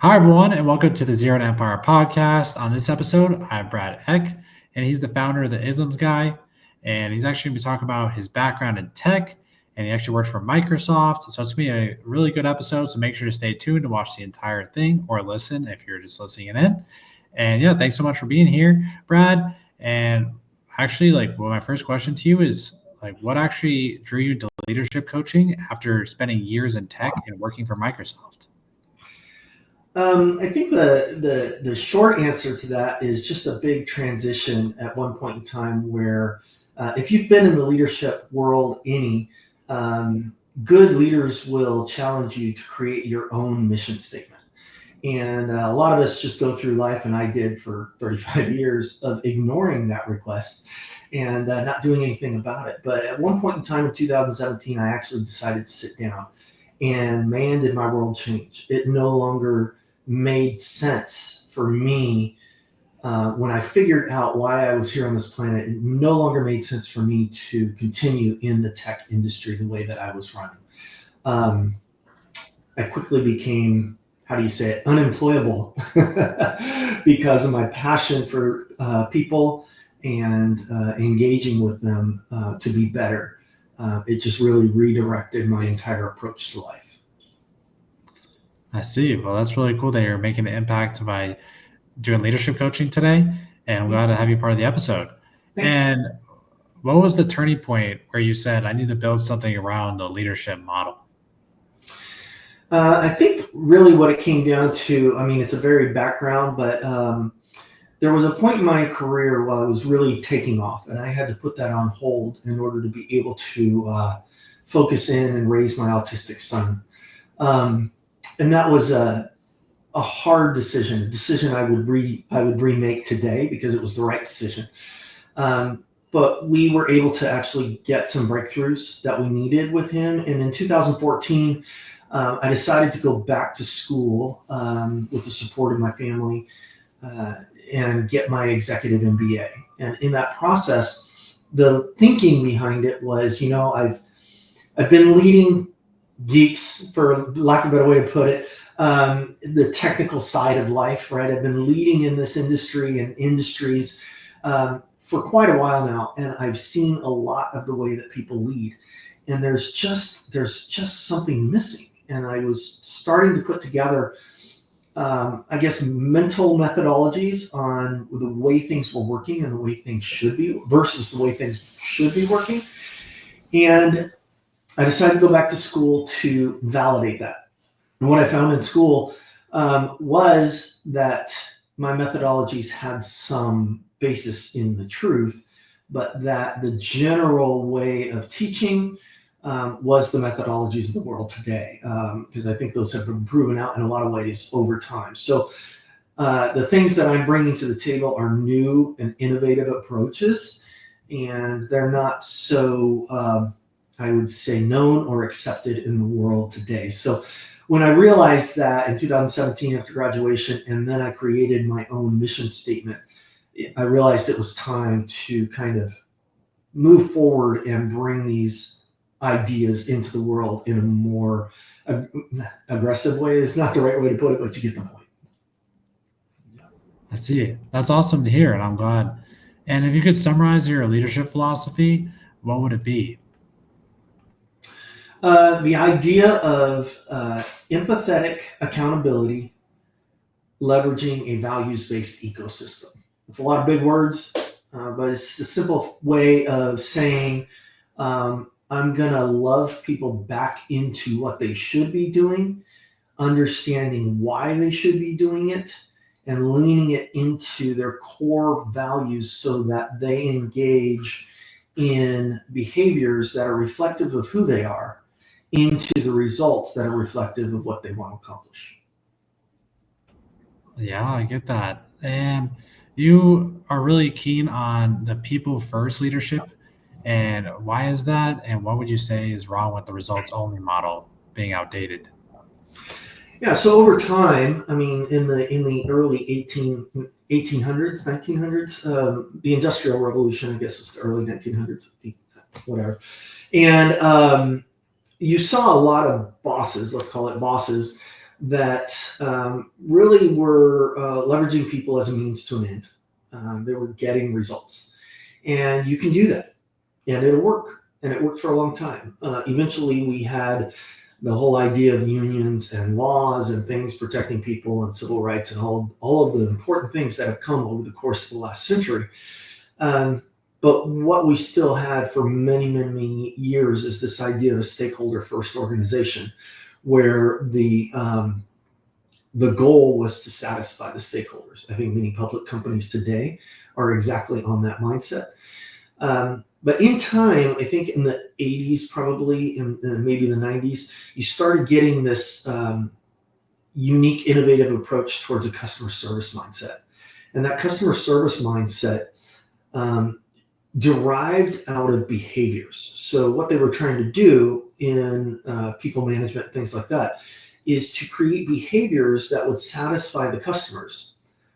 Hi, everyone, and welcome to the Zero to Empire podcast. On this episode, I have Brad Eck, and he's the founder of the Isms Guy. And he's actually going to be talking about his background in tech, and he actually works for Microsoft. So it's going to be a really good episode. So make sure to stay tuned to watch the entire thing or listen if you're just listening in. And yeah, thanks so much for being here, Brad. And actually, my first question to you is, what actually drew you to leadership coaching after spending years in tech and working for Microsoft? I think the short answer to that is just a big transition at one point in time where if you've been in the leadership world um, good leaders will challenge you to create your own mission statement. And a lot of us just go through life, and I did for 35 years, of ignoring that request and not doing anything about it. But at one point in time in 2017, I actually decided to sit down. And man, did my world change. It no longer made sense for me when I figured out why I was here on this planet. It no longer made sense for me to continue in the tech industry the way that I was running. I quickly became, how do you say it, unemployable because of my passion for people and engaging with them to be better. It just really redirected my entire approach to life. I see. Well, that's really cool that you're making an impact by doing leadership coaching today. And I'm glad to have you part of the episode. Thanks. And what was the turning point where you said, I need to build something around the leadership model? I think really what it came down to, I mean, it's a varied background, but there was a point in my career while I was really taking off, and I had to put that on hold in order to be able to focus in and raise my autistic son. And that was a hard decision, a decision I would remake today because it was the right decision. But we were able to actually get some breakthroughs that we needed with him. And in 2014, I decided to go back to school with the support of my family and get my executive MBA. And in that process, the thinking behind it was, I've been leading geeks, for lack of a better way to put it, the technical side of life, right? I've been leading in this industry and industries for quite a while now, and I've seen a lot of the way that people lead, and there's just something missing. And I was starting to put together, I guess, mental methodologies on the way things were working and the way things should be versus the way things should be working. And I decided to go back to school to validate that. And what I found in school was that my methodologies had some basis in the truth, but that the general way of teaching was the methodologies of the world today, because I think those have been proven out in a lot of ways over time. So the things that I'm bringing to the table are new and innovative approaches, and they're not so I would say known or accepted in the world today. So when I realized that in 2017 after graduation, and then I created my own mission statement, I realized it was time to kind of move forward and bring these ideas into the world in a more aggressive way. It's not the right way to put it, but you get the point. I see. That's awesome to hear, and I'm glad. And if you could summarize your leadership philosophy, what would it be? The idea of empathetic accountability, leveraging a values-based ecosystem. It's a lot of big words, but it's the simple way of saying I'm going to love people back into what they should be doing, understanding why they should be doing it, and leaning it into their core values so that they engage in behaviors that are reflective of who they are into the results that are reflective of what they want to accomplish. Yeah, I get that. And you are really keen on the people first leadership. And why is that? And what would you say is wrong with the results only model being outdated? Yeah, so over time, I mean, in the early 1800s, 1900s, the Industrial Revolution, I guess it's the early 1900s, whatever. And you saw a lot of bosses, let's call it bosses, that really were leveraging people as a means to an end. They were getting results. And you can do that, and it'll work. And it worked for a long time. Eventually, we had the whole idea of unions and laws and things protecting people and civil rights and all of the important things that have come over the course of the last century. But what we still had for many, many, many years is this idea of a stakeholder first organization, where the goal was to satisfy the stakeholders. I think many public companies today are exactly on that mindset. But in time, I think in the 80s, probably in maybe the 90s, you started getting this unique, innovative approach towards a customer service mindset. And that customer service mindset derived out of behaviors. So what they were trying to do in people management, things like that, is to create behaviors that would satisfy the customers,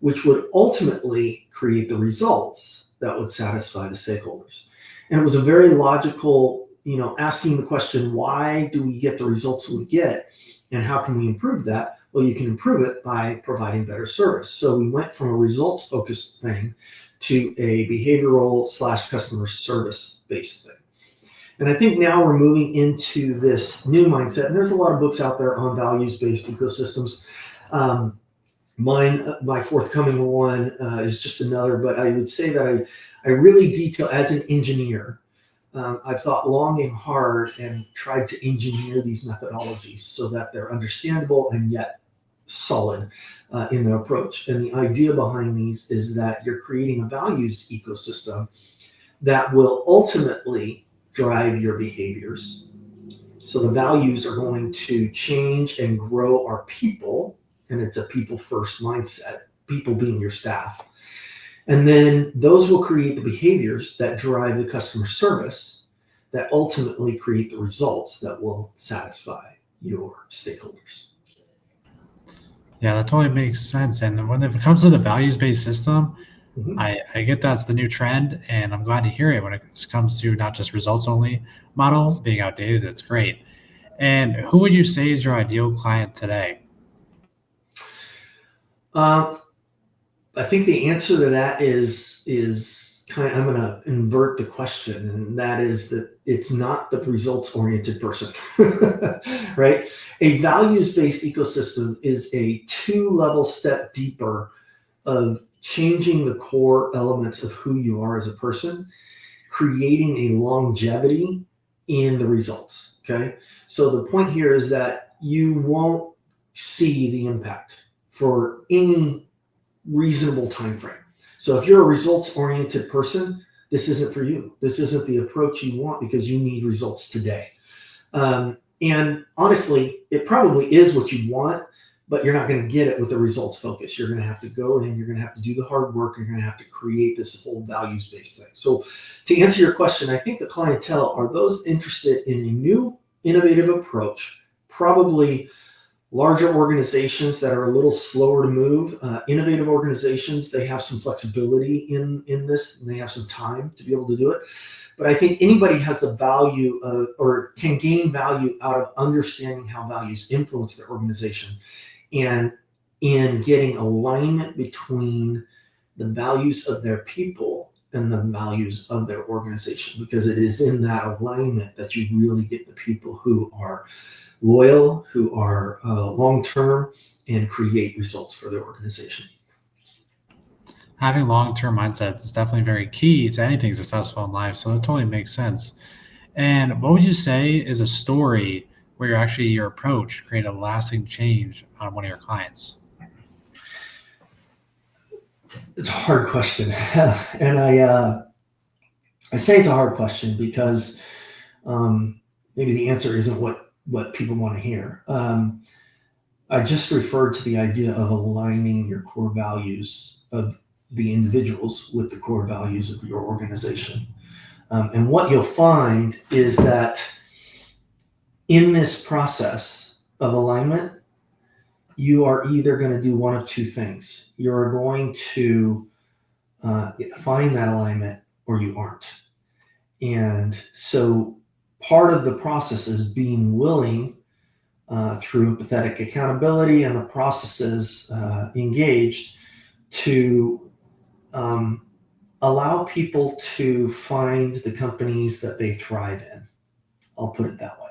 which would ultimately create the results that would satisfy the stakeholders. And it was a very logical, asking the question, why do we get the results we get? And how can we improve that? Well, you can improve it by providing better service. So we went from a results focused thing to a behavioral / customer service based thing. And I think now we're moving into this new mindset. And there's a lot of books out there on values-based ecosystems. My forthcoming one is just another, but I would say that I really detail, as an engineer, I've thought long and hard and tried to engineer these methodologies so that they're understandable and yet solid in their approach. And the idea behind these is that you're creating a values ecosystem that will ultimately drive your behaviors. So the values are going to change and grow our people, and it's a people first mindset, people being your staff. And then those will create the behaviors that drive the customer service that ultimately create the results that will satisfy your stakeholders. Yeah, that totally makes sense. And when it comes to the values-based system, Mhm. I get that's the new trend, and I'm glad to hear it when it comes to not just results only model being outdated. That's great. And who would you say is your ideal client today? Uh, I think the answer to that is kind of, I'm going to invert the question, and that is that it's not the results oriented person, right? A values based ecosystem is a 2-level step deeper of changing the core elements of who you are as a person, creating a longevity in the results. Okay. So the point here is that you won't see the impact for any reasonable time frame. So if you're a results oriented person, this isn't for you. This isn't the approach you want because you need results today. And honestly, it probably is what you want, but you're not going to get it with a results focus. You're going to have to go in, you're going to have to do the hard work, you're going to have to create this whole values based thing. So to answer your question, I think the clientele are those interested in a new innovative approach, probably larger organizations that are a little slower to move. Innovative organizations, they have some flexibility in this, and they have some time to be able to do it. But I think anybody has the value of, or can gain value out of understanding how values influence their organization, and in getting alignment between the values of their people and the values of their organization, because it is in that alignment that you really get the people who are loyal, who are long-term, and create results for their organization. Having long-term mindset is definitely very key to anything successful in life. So it totally makes sense. And what would you say is a story where your approach created a lasting change on one of your clients? It's a hard question, and I say it's a hard question because maybe the answer isn't what people want to hear. I just referred to the idea of aligning your core values of the individuals with the core values of your organization. And what you'll find is that in this process of alignment, you are either going to do one of two things. You're going to find that alignment, or you aren't. And so part of the process is being willing through empathetic accountability and the processes engaged to allow people to find the companies that they thrive in. I'll put it that way.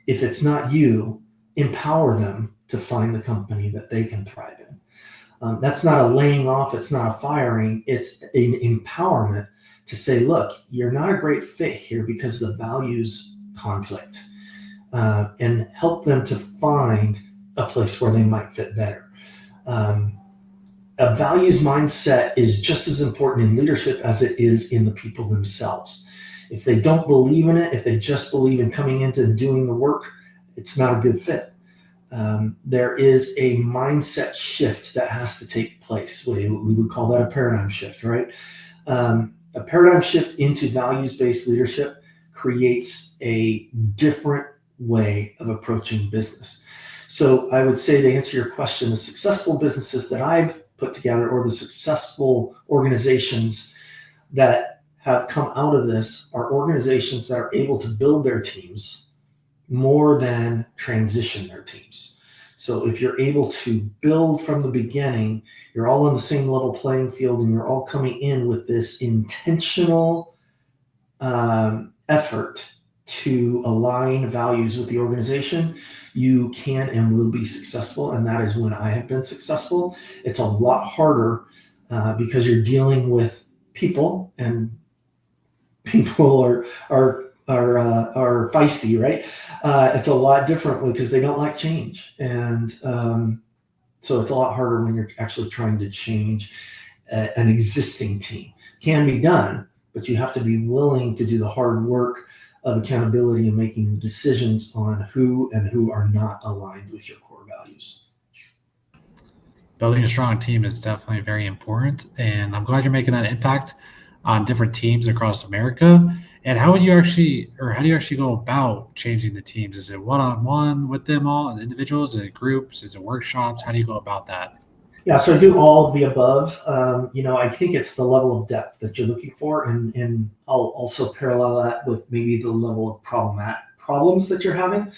If it's not you, empower them to find the company that they can thrive in. That's not a laying off, it's not a firing, it's an empowerment to say, look, you're not a great fit here because of the values conflict, and help them to find a place where they might fit better. A values mindset is just as important in leadership as it is in the people themselves. If they don't believe in it, if they just believe in coming into doing the work, it's not a good fit. There is a mindset shift that has to take place. We would call that a paradigm shift, right? A paradigm shift into values-based leadership creates a different way of approaching business. So I would say, to answer your question, the successful businesses that I've put together, or the successful organizations that have come out of this, are organizations that are able to build their teams more than transition their teams. So if you're able to build from the beginning, you're all on the same level playing field, and you're all coming in with this intentional effort to align values with the organization, you can and will be successful. And that is when I have been successful. It's a lot harder because you're dealing with people, and people are feisty, right? It's a lot different because they don't like change. And so it's a lot harder when you're actually trying to change an existing team. Can be done, but you have to be willing to do the hard work of accountability and making the decisions on who and who are not aligned with your core values. Building a strong team is definitely very important, and I'm glad you're making that impact on different teams across America. And how do you actually go about changing the teams? Is it one-on-one with them all, individuals? Is it groups? Is it workshops? How do you go about that? Yeah, so I do all of the above. I think it's the level of depth that you're looking for, and I'll also parallel that with maybe the level of problems that you're having.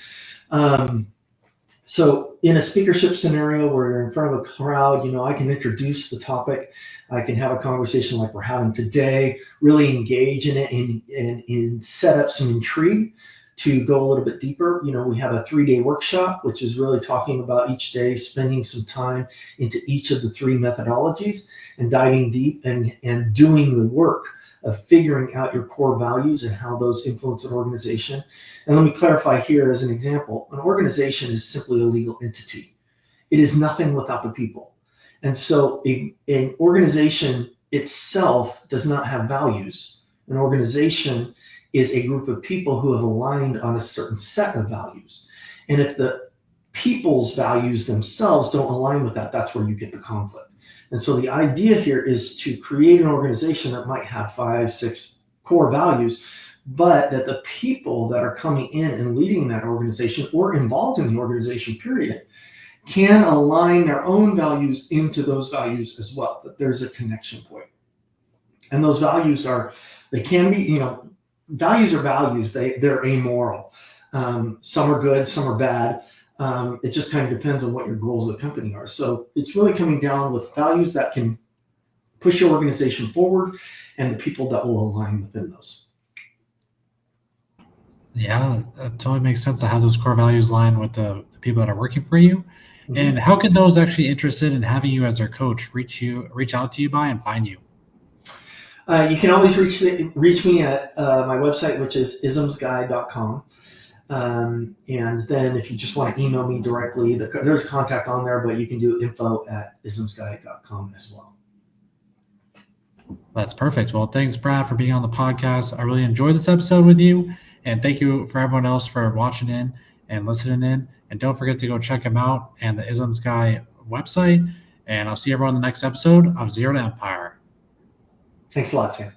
So in a speakership scenario where you're in front of a crowd, I can introduce the topic. I can have a conversation like we're having today, really engage in it, and set up some intrigue to go a little bit deeper. We have a 3-day workshop, which is really talking about each day, spending some time into each of the 3 methodologies and diving deep and doing the work of figuring out your core values and how those influence an organization. And let me clarify here as an example. An organization is simply a legal entity. It is nothing without the people. And so an organization itself does not have values. An organization is a group of people who have aligned on a certain set of values. And if the people's values themselves don't align with that, that's where you get the conflict. And so the idea here is to create an organization that might have 5, 6 core values, but that the people that are coming in and leading that organization or involved in the organization, period, can align their own values into those values as well, that there's a connection point. And those values they can be, values are values. They're amoral. Some are good, some are bad. It just kind of depends on what your goals of the company are. So it's really coming down with values that can push your organization forward and the people that will align within those. Yeah, it totally makes sense to have those core values line with the people that are working for you. Mm-hmm. And how can those actually interested in having you as their coach reach out to you by and find you? You can always reach me at my website, which is ismsguy.com. And then if you just want to email me directly, there's contact on there, but you can do info@ismsguy.com as well. That's perfect. Well, thanks, Brad, for being on the podcast. I really enjoyed this episode with you. And thank you for everyone else for watching in and listening in. And don't forget to go check him out and the Isms Guy website. And I'll see everyone in the next episode of Zero to Empire. Thanks a lot, Sam.